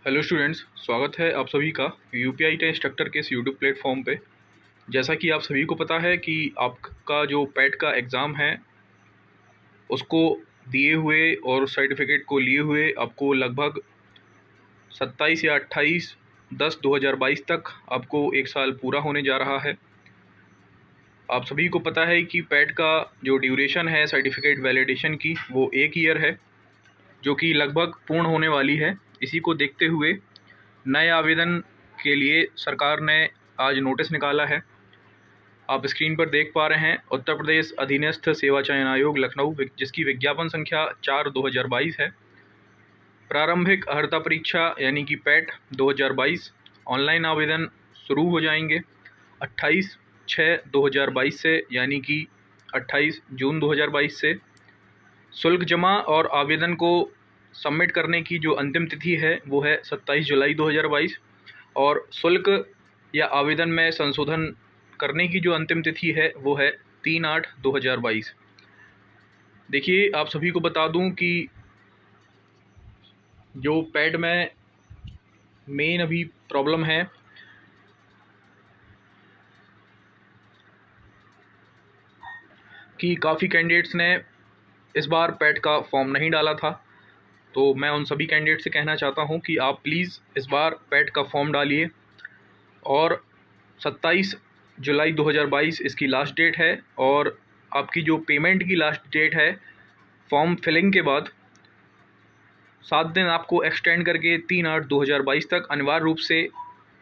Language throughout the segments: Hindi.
हेलो स्टूडेंट्स, स्वागत है आप सभी का यूपीआई टे इंस्ट्रक्टर के इस यूट्यूब प्लेटफॉर्म पे। जैसा कि आप सभी को पता है कि आपका जो पैट का एग्ज़ाम है उसको दिए हुए और सर्टिफिकेट को लिए हुए आपको लगभग 27 या 28/10/2022 तक आपको एक साल पूरा होने जा रहा है। आप सभी को पता है कि पैट का जो ड्यूरेशन है सर्टिफिकेट वैलिडेशन की वो 1 ईयर है, जो कि लगभग पूर्ण होने वाली है। इसी को देखते हुए नए आवेदन के लिए सरकार ने आज नोटिस निकाला है। आप स्क्रीन पर देख पा रहे हैं उत्तर प्रदेश अधीनस्थ सेवा चयन आयोग लखनऊ, जिसकी विज्ञापन संख्या 4/2022 है। प्रारंभिक अर्हता परीक्षा यानी कि पैट 2022 ऑनलाइन आवेदन शुरू हो जाएंगे 28/6/2022 से, यानी कि 28 जून 2022 से। शुल्क जमा और आवेदन को सबमिट करने की जो अंतिम तिथि है वो है 27 जुलाई 2022 और शुल्क या आवेदन में संशोधन करने की जो अंतिम तिथि है वो है 3/8/2022। देखिए, आप सभी को बता दूं कि जो पैड में मेन अभी प्रॉब्लम है कि काफ़ी कैंडिडेट्स ने इस बार पैड का फॉर्म नहीं डाला था। तो मैं उन सभी कैंडिडेट से कहना चाहता हूं कि आप प्लीज़ इस बार पैड का फॉर्म डालिए और 27 जुलाई 2022 इसकी लास्ट डेट है। और आपकी जो पेमेंट की लास्ट डेट है फॉर्म फिलिंग के बाद 7 दिन आपको एक्सटेंड करके 3/8/2022 तक अनिवार्य रूप से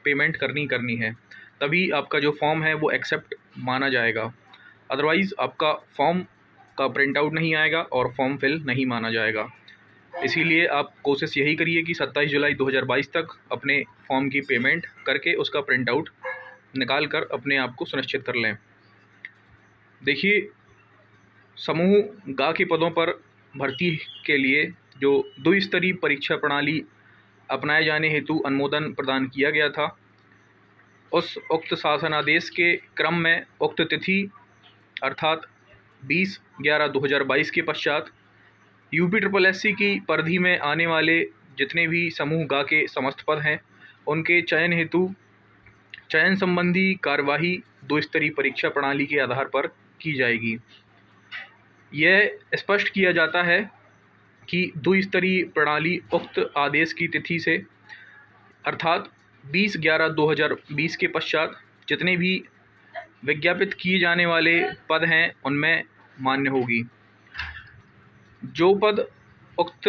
पेमेंट करनी है, तभी आपका जो फॉर्म है वो एक्सेप्ट माना जाएगा। अदरवाइज़ आपका फॉर्म का प्रिंट आउट नहीं आएगा और फॉर्म फिल नहीं माना जाएगा। इसीलिए आप कोशिश यही करिए कि 27 जुलाई 2022 तक अपने फॉर्म की पेमेंट करके उसका प्रिंट आउट निकाल कर अपने आप को सुनिश्चित कर लें। देखिए, समूह ग के पदों पर भर्ती के लिए जो द्विस्तरीय परीक्षा प्रणाली अपनाए जाने हेतु अनुमोदन प्रदान किया गया था, उस उक्त शासनादेश के क्रम में उक्त तिथि अर्थात 20/11/2022 के पश्चात UPSSC की परिधि में आने वाले जितने भी समूह ग के समस्त पद हैं उनके चयन हेतु चयन संबंधी कार्यवाही द्विस्तरीय परीक्षा प्रणाली के आधार पर की जाएगी। यह स्पष्ट किया जाता है कि द्विस्तरीय प्रणाली उक्त आदेश की तिथि से अर्थात 20/11/2020 के पश्चात जितने भी विज्ञापित किए जाने वाले पद हैं उनमें मान्य होगी। जो पद उक्त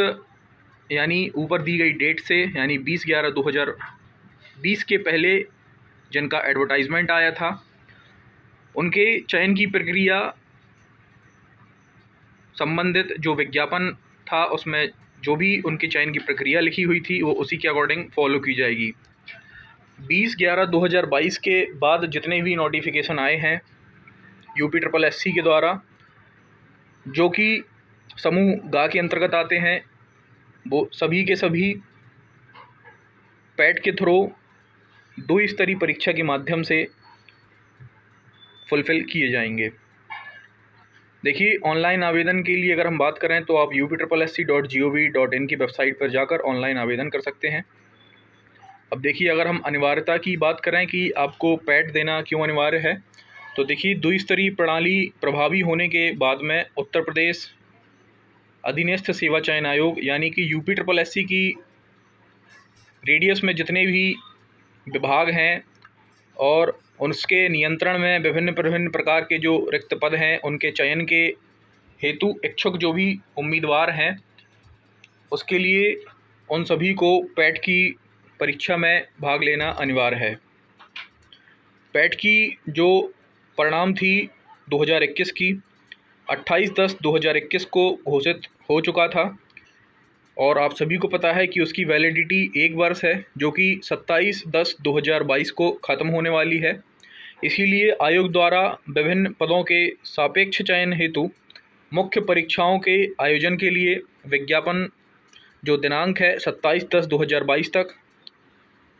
यानी ऊपर दी गई डेट से यानी 20/11/2020 के पहले जिनका एडवर्टाइजमेंट आया था उनके चयन की प्रक्रिया संबंधित जो विज्ञापन था उसमें जो भी उनके चयन की प्रक्रिया लिखी हुई थी वो उसी के अकॉर्डिंग फॉलो की जाएगी। 20/11/2022 के बाद जितने भी नोटिफिकेशन आए हैं UPSSC के द्वारा जो कि समूह ग के अंतर्गत आते हैं, वो सभी के सभी पैट के थ्रू द्विस्तरीय परीक्षा के माध्यम से फुलफ़िल किए जाएंगे। देखिए, ऑनलाइन आवेदन के लिए अगर हम बात करें तो आप upsssc.gov.in की वेबसाइट पर जाकर ऑनलाइन आवेदन कर सकते हैं। अब देखिए, अगर हम अनिवार्यता की बात करें कि आपको पैट देना क्यों अनिवार्य है, तो देखिए द्विस्तरीय प्रणाली प्रभावी होने के बाद में उत्तर प्रदेश अधीनस्थ सेवा चयन आयोग यानी कि UPSSC की रेडियस में जितने भी विभाग हैं और उसके नियंत्रण में विभिन्न प्रकार के जो रिक्त पद हैं उनके चयन के हेतु इच्छुक जो भी उम्मीदवार हैं उसके लिए उन सभी को पैट की परीक्षा में भाग लेना अनिवार्य है। पैट की जो परिणाम थी 2021 की 28/10/2021 को घोषित हो चुका था और आप सभी को पता है कि उसकी वैलिडिटी 1 वर्ष है, जो कि 27/10/2022 को ख़त्म होने वाली है। इसीलिए आयोग द्वारा विभिन्न पदों के सापेक्ष चयन हेतु मुख्य परीक्षाओं के आयोजन के लिए विज्ञापन जो दिनांक है 27/10/2022 तक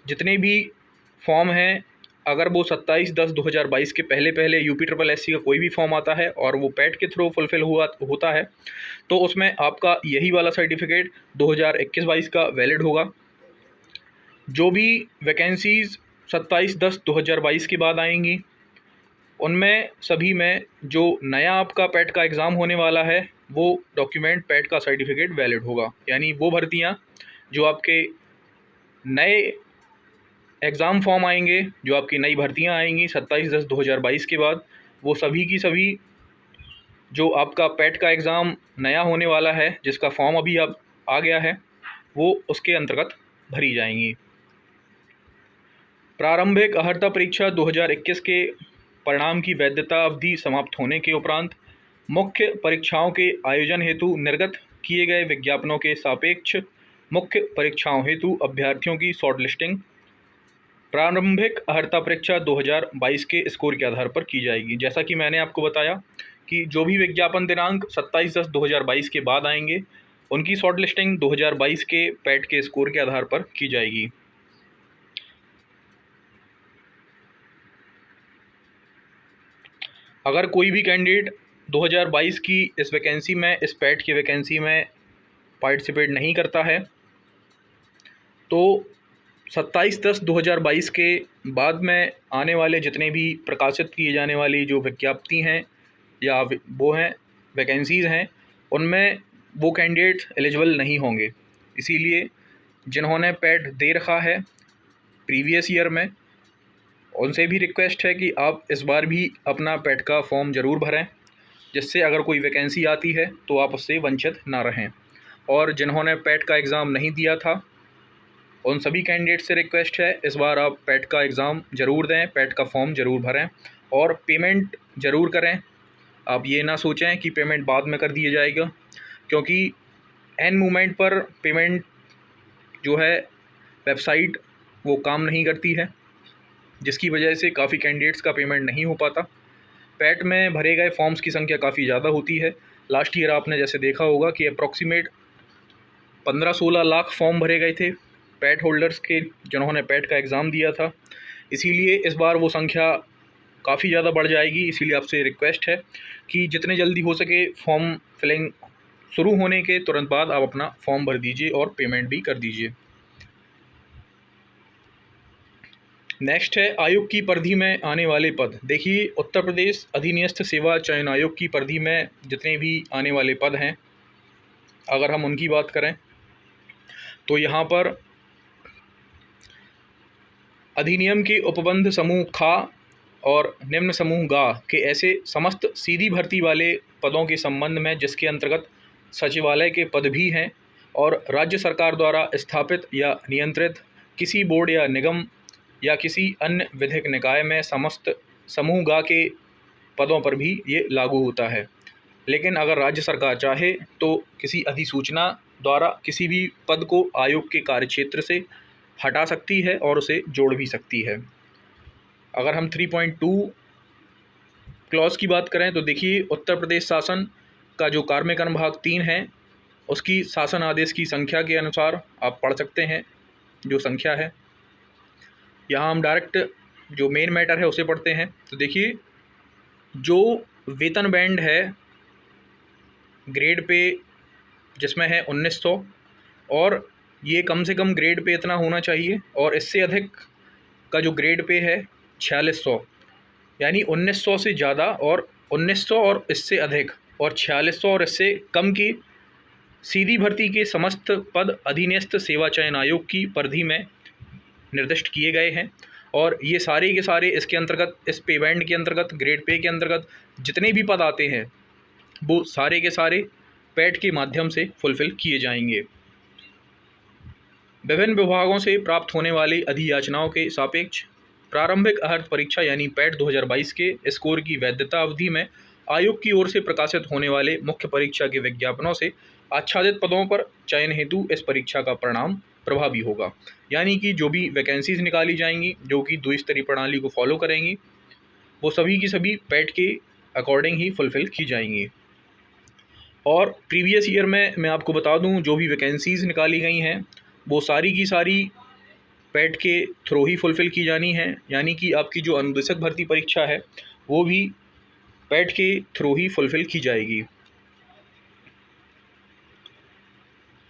जितने भी फॉर्म हैं, अगर वो 27/10/2022 के पहले UPSSC का कोई भी फॉर्म आता है और वो पैट के थ्रू फुलफ़िल होता है तो उसमें आपका यही वाला सर्टिफिकेट 2021-22 का वैलिड होगा। जो भी वैकेंसीज़ 27/10/2022 के बाद आएंगी उनमें सभी में जो नया आपका पैट का एग्ज़ाम होने वाला है वो डॉक्यूमेंट पैट का सर्टिफिकेट वैलिड होगा। यानी वो भर्तियां जो आपके नए एग्ज़ाम फॉर्म आएंगे, जो आपकी नई भर्तियां आएंगी 27/10/2022 के बाद, वो सभी की सभी जो आपका पैट का एग्ज़ाम नया होने वाला है जिसका फॉर्म अभी अब आ गया है वो उसके अंतर्गत भरी जाएंगी। प्रारंभिक अर्हता परीक्षा 2021 के परिणाम की वैधता अवधि समाप्त होने के उपरांत मुख्य परीक्षाओं के आयोजन हेतु निर्गत किए गए विज्ञापनों के सापेक्ष मुख्य परीक्षाओं हेतु अभ्यर्थियों की शॉर्टलिस्टिंग प्रारंभिक अर्हता परीक्षा 2022 के स्कोर के आधार पर की जाएगी। जैसा कि मैंने आपको बताया कि जो भी विज्ञापन दिनांक 27/10/2022 के बाद आएंगे उनकी शॉर्टलिस्टिंग 2022 के पैट के स्कोर के आधार पर की जाएगी। अगर कोई भी कैंडिडेट 2022 की इस वैकेंसी में, इस पैट की वैकेंसी में पार्टिसिपेट नहीं करता है तो 27/10/2022 के बाद में आने वाले जितने भी प्रकाशित किए जाने वाली जो विज्ञप्ति हैं या वो हैं वैकेंसीज़ हैं उनमें वो कैंडिडेट एलिजिबल नहीं होंगे। इसीलिए जिन्होंने पैट दे रखा है प्रीवियस ईयर में उनसे भी रिक्वेस्ट है कि आप इस बार भी अपना पैट का फॉर्म ज़रूर भरें, जिससे अगर कोई वैकेंसी आती है तो आप उससे वंचित ना रहें। और जिन्होंने पैट का एग्ज़ाम नहीं दिया था उन सभी कैंडिडेट से रिक्वेस्ट है इस बार आप पैट का एग्ज़ाम ज़रूर दें, पैट का फॉर्म ज़रूर भरें और पेमेंट ज़रूर करें। आप ये ना सोचें कि पेमेंट बाद में कर दिया जाएगा, क्योंकि एन मोमेंट पर पेमेंट जो है वेबसाइट वो काम नहीं करती है, जिसकी वजह से काफ़ी कैंडिडेट्स का पेमेंट नहीं हो पाता। पैट में भरे गए फॉर्म्स की संख्या काफ़ी ज़्यादा होती है। लास्ट ईयर आपने जैसे देखा होगा कि अप्रॉक्सीमेट 15-16 लाख फॉर्म भरे गए थे पैट होल्डर्स के जिन्होंने पैट का एग्ज़ाम दिया था। इसीलिए इस बार वो संख्या काफ़ी ज़्यादा बढ़ जाएगी। इसीलिए आपसे रिक्वेस्ट है कि जितने जल्दी हो सके फॉर्म फिलिंग शुरू होने के तुरंत बाद आप अपना फॉर्म भर दीजिए और पेमेंट भी कर दीजिए। नेक्स्ट है आयोग की परिधि में आने वाले पद। देखिए उत्तर प्रदेश अधीनस्थ सेवा चयन आयोग की परिधि में जितने भी आने वाले पद हैं अगर हम उनकी बात करें तो यहाँ पर अधिनियम के उपबंध समूह खा और निम्न समूह गा के ऐसे समस्त सीधी भर्ती वाले पदों के संबंध में जिसके अंतर्गत सचिवालय के पद भी हैं और राज्य सरकार द्वारा स्थापित या नियंत्रित किसी बोर्ड या निगम या किसी अन्य विधिक निकाय में समस्त समूह गा के पदों पर भी ये लागू होता है। लेकिन अगर राज्य सरकार चाहे तो किसी अधिसूचना द्वारा किसी भी पद को आयोग के कार्यक्षेत्र से हटा सकती है और उसे जोड़ भी सकती है। अगर हम 3.2 क्लॉज की बात करें तो देखिए उत्तर प्रदेश शासन का जो कार्मिक अनुभाग 3 है उसकी शासन आदेश की संख्या के अनुसार आप पढ़ सकते हैं जो संख्या है। यहाँ हम डायरेक्ट जो मेन मैटर है उसे पढ़ते हैं। तो देखिए जो वेतन बैंड है ग्रेड पे जिसमें है 1900 और ये कम से कम ग्रेड पे इतना होना चाहिए और इससे अधिक का जो ग्रेड पे है 4600, यानी 1900 से ज़्यादा और 1900 और इससे अधिक और 4600 और इससे कम की सीधी भर्ती के समस्त पद अधीनस्थ सेवा चयन आयोग की परिधि में निर्दिष्ट किए गए हैं। और ये सारे के सारे इसके अंतर्गत, इस पे बैंड के अंतर्गत, ग्रेड पे के अंतर्गत जितने भी पद आते हैं वो सारे के सारे पैट के माध्यम से फुलफ़िल किए जाएंगे। विभिन्न विभागों से प्राप्त होने वाली अधियाचनाओं के सापेक्ष प्रारंभिक अर्हता परीक्षा यानी पैट 2022 के स्कोर की वैधता अवधि में आयोग की ओर से प्रकाशित होने वाले मुख्य परीक्षा के विज्ञापनों से आच्छादित पदों पर चयन हेतु इस परीक्षा का परिणाम प्रभावी होगा। यानी कि जो भी वैकेंसीज निकाली जाएंगी जो कि द्विस्तरीय प्रणाली को फॉलो करेंगी वो सभी की सभी पैट के अकॉर्डिंग ही फुलफ़िल की जाएंगी। और प्रीवियस ईयर में मैं आपको बता दूं जो भी वैकेंसीज़ निकाली गई हैं वो सारी की सारी पैट के थ्रू ही फुलफ़िल की जानी है। यानी कि आपकी जो अनुदेशक भर्ती परीक्षा है वो भी पैट के थ्रू ही फुलफ़िल की जाएगी।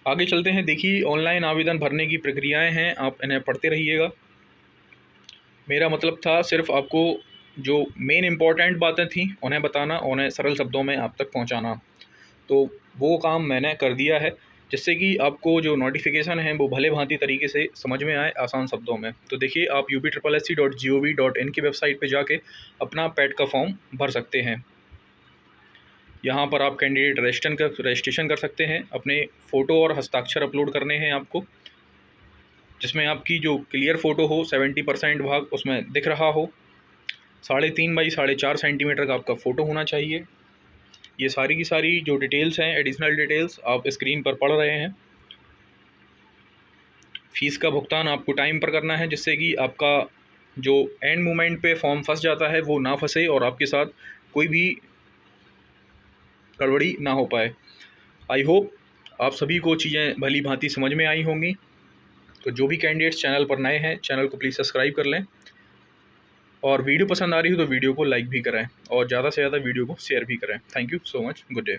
आगे चलते हैं। देखिए, ऑनलाइन आवेदन भरने की प्रक्रियाएं हैं, आप इन्हें पढ़ते रहिएगा। मेरा मतलब था सिर्फ आपको जो मेन इम्पॉर्टेंट बातें थी उन्हें बताना, उन्हें सरल शब्दों में आप तक पहुंचाना। तो वो काम मैंने कर दिया है, जिससे कि आपको जो नोटिफिकेशन है वो भले भांति तरीके से समझ में आए आसान शब्दों में। तो देखिए, आप upSSC.gov.in की वेबसाइट पे जाके अपना पैट का फॉर्म भर सकते हैं। यहाँ पर आप कैंडिडेट रजिस्ट्रेशन कर सकते हैं। अपने फ़ोटो और हस्ताक्षर अपलोड करने हैं आपको, जिसमें आपकी जो क्लियर फ़ोटो हो 70% भाग उसमें दिख रहा हो, 3.5 बाई 4.5 सेंटीमीटर का आपका फ़ोटो होना चाहिए। ये सारी की सारी जो डिटेल्स हैं, एडिशनल डिटेल्स आप स्क्रीन पर पढ़ रहे हैं। फ़ीस का भुगतान आपको टाइम पर करना है, जिससे कि आपका जो एंड मोमेंट पे फॉर्म फंस जाता है वो ना फंसे और आपके साथ कोई भी गड़बड़ी ना हो पाए। आई होप आप सभी को चीज़ें भली भांति समझ में आई होंगी। तो जो भी कैंडिडेट्स चैनल पर नए हैं, चैनल को प्लीज़ सब्सक्राइब कर लें, और वीडियो पसंद आ रही हो तो वीडियो को लाइक भी करें और ज़्यादा से ज़्यादा वीडियो को शेयर भी करें। Thank you so much. Good day.